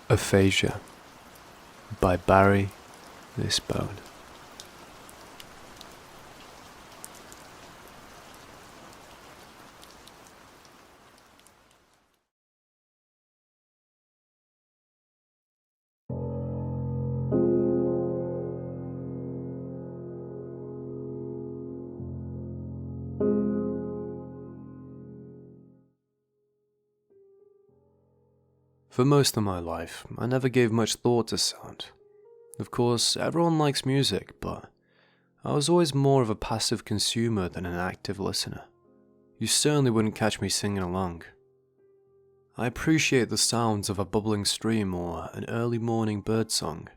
Aphasia by Barry Lisbone. For most of my life, I never gave much thought to sound. Of course, everyone likes music, but I was always more of a passive consumer than an active listener. You certainly wouldn't catch me singing along. I appreciate the sounds of a bubbling stream or an early morning birdsong,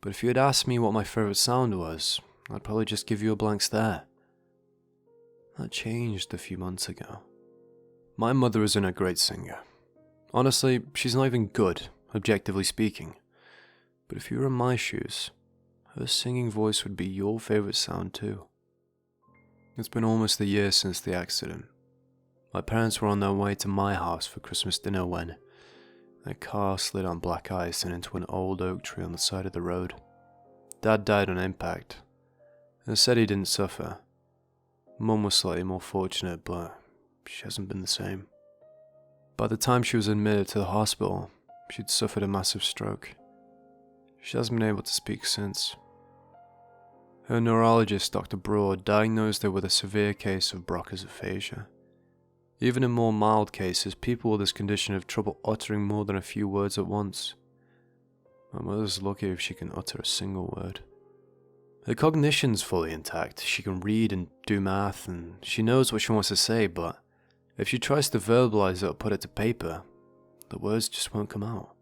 but if you had asked me what my favourite sound was, I'd probably just give you a blank stare. That changed a few months ago. My mother isn't a great singer. Honestly, she's not even good, objectively speaking. But if you were in my shoes, her singing voice would be your favourite sound too. It's been almost a year since the accident. My parents were on their way to my house for Christmas dinner when their car slid on black ice and into an old oak tree on the side of the road. Dad died on impact, and said he didn't suffer. Mum was slightly more fortunate, but she hasn't been the same. By the time she was admitted to the hospital, she'd suffered a massive stroke. She hasn't been able to speak since. Her neurologist, Dr. Broad, diagnosed her with a severe case of Broca's aphasia. Even in more mild cases, people with this condition have trouble uttering more than a few words at once. My mother's lucky if she can utter a single word. Her cognition's fully intact. She can read and do math, and she knows what she wants to say, but if she tries to verbalize it or put it to paper, the words just won't come out.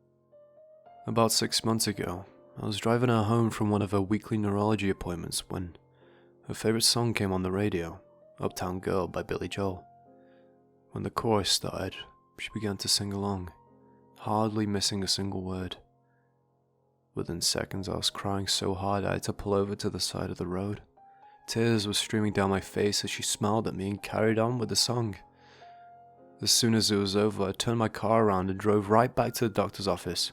About 6 months ago, I was driving her home from one of her weekly neurology appointments when her favourite song came on the radio, Uptown Girl by Billy Joel. When the chorus started, she began to sing along, hardly missing a single word. Within seconds, I was crying so hard I had to pull over to the side of the road. Tears were streaming down my face as she smiled at me and carried on with the song. As soon as it was over, I turned my car around and drove right back to the doctor's office.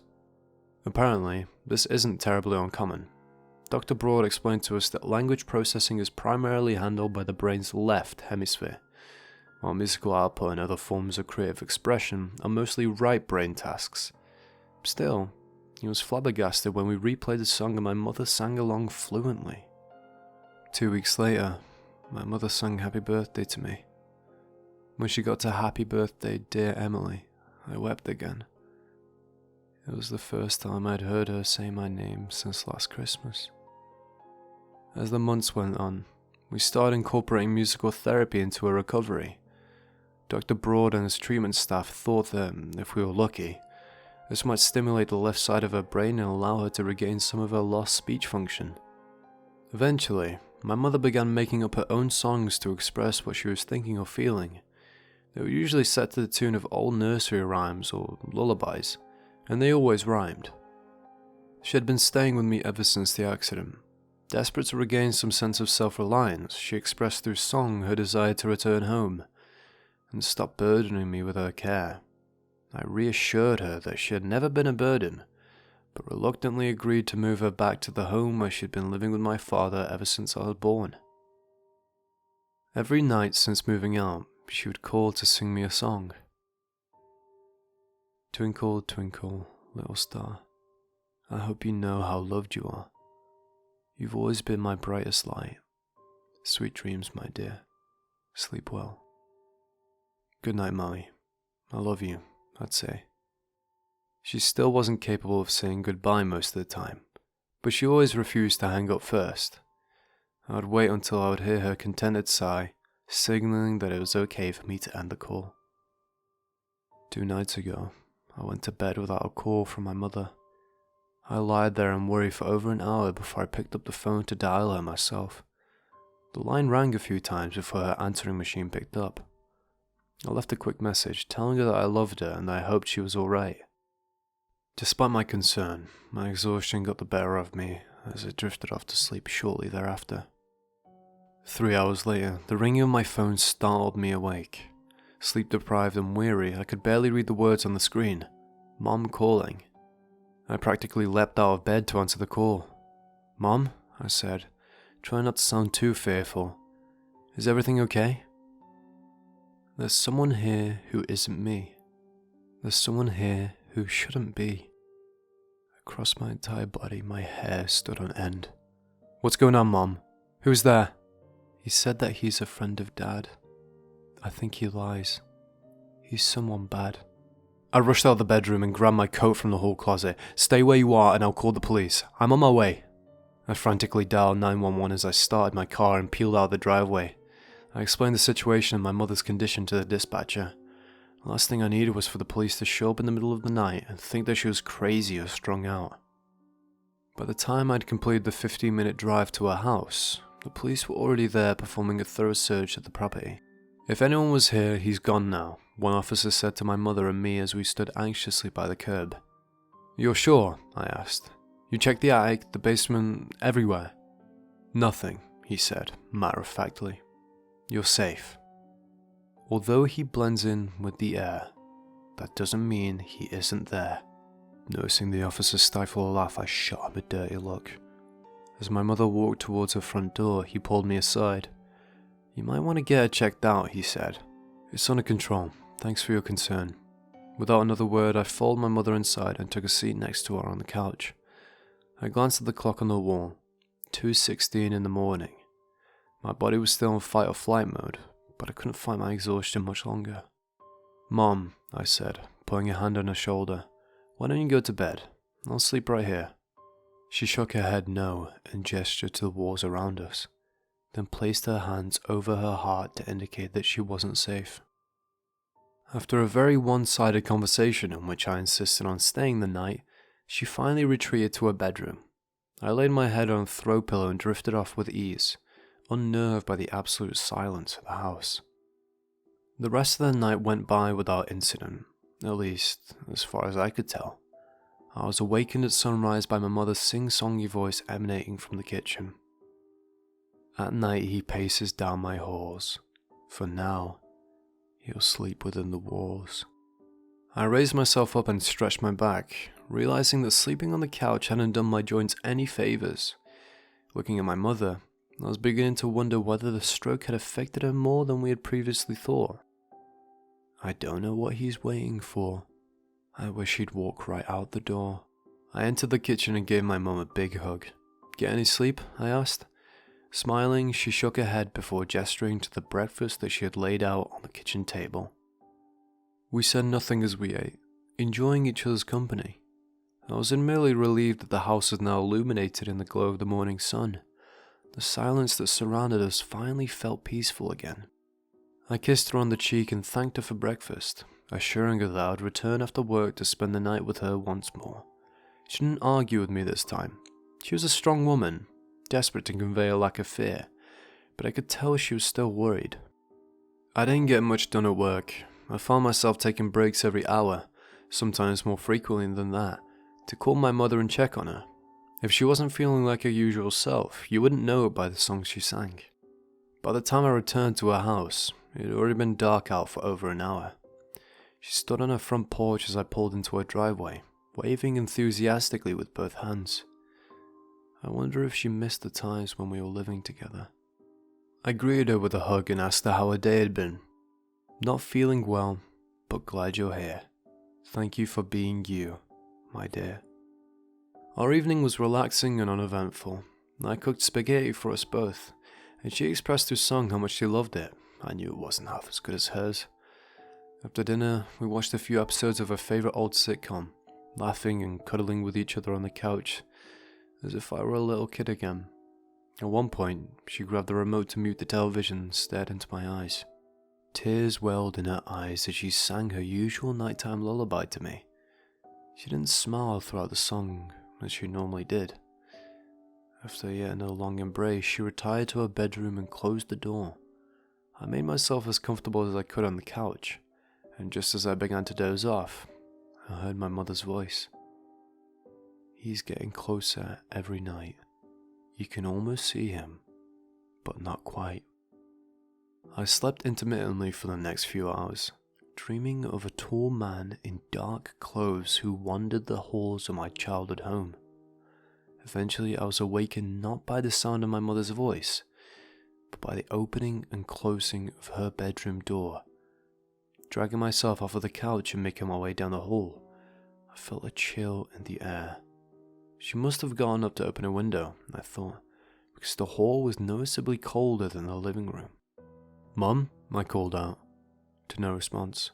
Apparently, this isn't terribly uncommon. Dr. Broad explained to us that language processing is primarily handled by the brain's left hemisphere, while musical output and other forms of creative expression are mostly right brain tasks. Still, he was flabbergasted when we replayed the song and my mother sang along fluently. 2 weeks later, my mother sang Happy Birthday to me. When she got to Happy Birthday, Dear Emily, I wept again. It was the first time I'd heard her say my name since last Christmas. As the months went on, we started incorporating musical therapy into her recovery. Dr. Broad and his treatment staff thought that, if we were lucky, this might stimulate the left side of her brain and allow her to regain some of her lost speech function. Eventually, my mother began making up her own songs to express what she was thinking or feeling. They were usually set to the tune of old nursery rhymes or lullabies, and they always rhymed. She had been staying with me ever since the accident. Desperate to regain some sense of self-reliance, she expressed through song her desire to return home and stop burdening me with her care. I reassured her that she had never been a burden, but reluctantly agreed to move her back to the home where she had been living with my father ever since I was born. Every night since moving out, she would call to sing me a song. Twinkle, twinkle, little star, I hope you know how loved you are. You've always been my brightest light. Sweet dreams, my dear. Sleep well. Good night, Molly. I love you, I'd say. She still wasn't capable of saying goodbye most of the time, but she always refused to hang up first. I would wait until I would hear her contented sigh, signaling that it was okay for me to end the call. 2 nights ago, I went to bed without a call from my mother. I lied there and worried for over an hour before I picked up the phone to dial her myself. The line rang a few times before her answering machine picked up. I left a quick message telling her that I loved her and that I hoped she was alright. Despite my concern, my exhaustion got the better of me as I drifted off to sleep shortly thereafter. 3 hours later, the ringing of my phone startled me awake. Sleep deprived and weary, I could barely read the words on the screen. Mom calling. I practically leapt out of bed to answer the call. "Mom," I said, trying not to sound too fearful. "Is everything okay?" "There's someone here who isn't me. There's someone here who shouldn't be." Across my entire body, my hair stood on end. "What's going on, Mom? Who's there?" "He said that he's a friend of Dad. I think he lies. He's someone bad." I rushed out of the bedroom and grabbed my coat from the hall closet. "Stay where you are and I'll call the police. I'm on my way." I frantically dialed 911 as I started my car and peeled out of the driveway. I explained the situation and my mother's condition to the dispatcher. The last thing I needed was for the police to show up in the middle of the night and think that she was crazy or strung out. By the time I'd completed the 15-minute drive to her house, the police were already there performing a thorough search of the property. "If anyone was here, he's gone now," one officer said to my mother and me as we stood anxiously by the curb. "You're sure?" I asked. "You checked the attic, the basement, everywhere?" "Nothing," he said, matter-of-factly. "You're safe." Although he blends in with the air, that doesn't mean he isn't there. Noticing the officer stifle a laugh, I shot him a dirty look. As my mother walked towards her front door, he pulled me aside. "You might want to get her checked out," he said. "It's under control. Thanks for your concern." Without another word, I followed my mother inside and took a seat next to her on the couch. I glanced at the clock on the wall. 2:16 in the morning. My body was still in fight or flight mode, but I couldn't fight my exhaustion much longer. "Mom," I said, putting a hand on her shoulder, "why don't you go to bed? I'll sleep right here." She shook her head no and gestured to the walls around us, then placed her hands over her heart to indicate that she wasn't safe. After a very one-sided conversation in which I insisted on staying the night, she finally retreated to her bedroom. I laid my head on a throw pillow and drifted off with ease, unnerved by the absolute silence of the house. The rest of the night went by without incident, at least as far as I could tell. I was awakened at sunrise by my mother's sing-songy voice emanating from the kitchen. At night he paces down my halls, for now he'll sleep within the walls. I raised myself up and stretched my back, realizing that sleeping on the couch hadn't done my joints any favors. Looking at my mother, I was beginning to wonder whether the stroke had affected her more than we had previously thought. I don't know what he's waiting for. I wish he'd walk right out the door. I entered the kitchen and gave my mum a big hug. "Get any sleep?" I asked. Smiling, she shook her head before gesturing to the breakfast that she had laid out on the kitchen table. We said nothing as we ate, enjoying each other's company. I was merely relieved that the house was now illuminated in the glow of the morning sun. The silence that surrounded us finally felt peaceful again. I kissed her on the cheek and thanked her for breakfast, assuring her that I would return after work to spend the night with her once more. She didn't argue with me this time. She was a strong woman, desperate to convey a lack of fear, but I could tell she was still worried. I didn't get much done at work. I found myself taking breaks every hour, sometimes more frequently than that, to call my mother and check on her. If she wasn't feeling like her usual self, you wouldn't know it by the songs she sang. By the time I returned to her house, it had already been dark out for over an hour. She stood on her front porch as I pulled into her driveway, waving enthusiastically with both hands. I wonder if she missed the times when we were living together. I greeted her with a hug and asked her how her day had been. "Not feeling well, but glad you're here. Thank you for being you, my dear." Our evening was relaxing and uneventful. I cooked spaghetti for us both, and she expressed through song how much she loved it. I knew it wasn't half as good as hers. After dinner, we watched a few episodes of her favorite old sitcom, laughing and cuddling with each other on the couch, as if I were a little kid again. At one point, she grabbed the remote to mute the television and stared into my eyes. Tears welled in her eyes as she sang her usual nighttime lullaby to me. She didn't smile throughout the song, as she normally did. After yet another long embrace, she retired to her bedroom and closed the door. I made myself as comfortable as I could on the couch, and just as I began to doze off, I heard my mother's voice. "He's getting closer every night. You can almost see him, but not quite." I slept intermittently for the next few hours, dreaming of a tall man in dark clothes who wandered the halls of my childhood home. Eventually I was awakened not by the sound of my mother's voice, but by the opening and closing of her bedroom door. Dragging myself off of the couch and making my way down the hall, I felt a chill in the air. She must have gone up to open a window, I thought, because the hall was noticeably colder than the living room. "Mum?" I called out, to no response.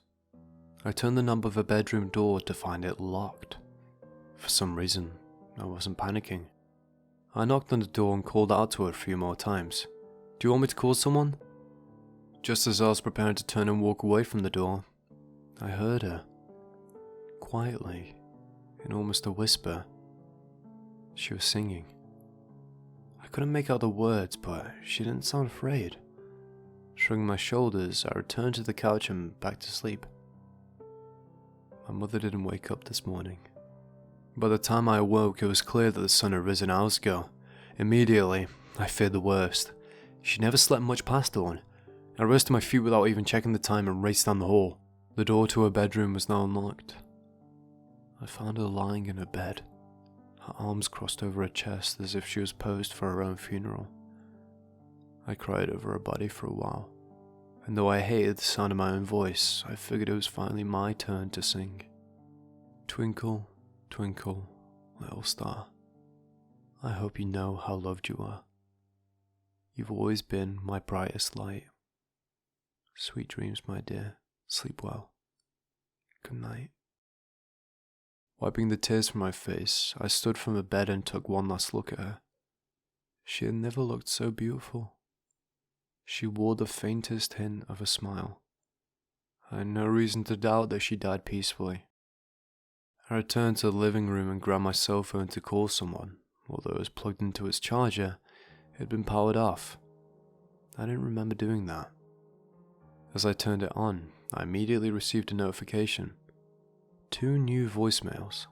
I turned the knob of her bedroom door to find it locked. For some reason, I wasn't panicking. I knocked on the door and called out to her a few more times. "Do you want me to call someone?" Just as I was preparing to turn and walk away from the door, I heard her, quietly, in almost a whisper. She was singing. I couldn't make out the words, but she didn't sound afraid. Shrugging my shoulders, I returned to the couch and back to sleep. My mother didn't wake up this morning. By the time I awoke, it was clear that the sun had risen hours ago. Immediately, I feared the worst. She never slept much past dawn. I rose to my feet without even checking the time and raced down the hall. The door to her bedroom was now unlocked. I found her lying in her bed, her arms crossed over her chest as if she was posed for her own funeral. I cried over her body for a while, and though I hated the sound of my own voice, I figured it was finally my turn to sing. Twinkle, twinkle, little star, I hope you know how loved you are. You've always been my brightest light. Sweet dreams, my dear. Sleep well. Good night. Wiping the tears from my face, I stood from the bed and took one last look at her. She had never looked so beautiful. She wore the faintest hint of a smile. I had no reason to doubt that she died peacefully. I returned to the living room and grabbed my cell phone to call someone. Although it was plugged into its charger, it had been powered off. I didn't remember doing that. As I turned it on, I immediately received a notification. 2 new voicemails.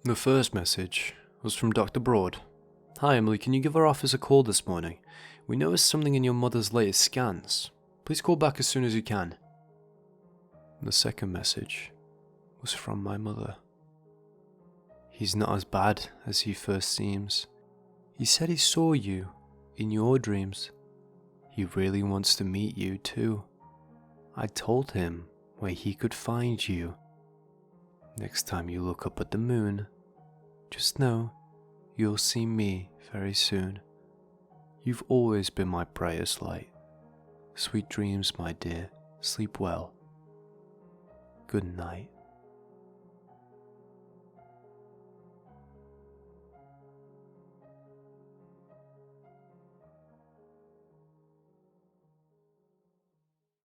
The first message was from Dr. Broad. "Hi Emily, can you give our office a call this morning? We noticed something in your mother's latest scans. Please call back as soon as you can." The second message was from my mother. "He's not as bad as he first seems. He said he saw you in your dreams. He really wants to meet you too. I told him where he could find you. Next time you look up at the moon, just know you'll see me very soon. You've always been my brightest light. Sweet dreams, my dear. Sleep well. Good night."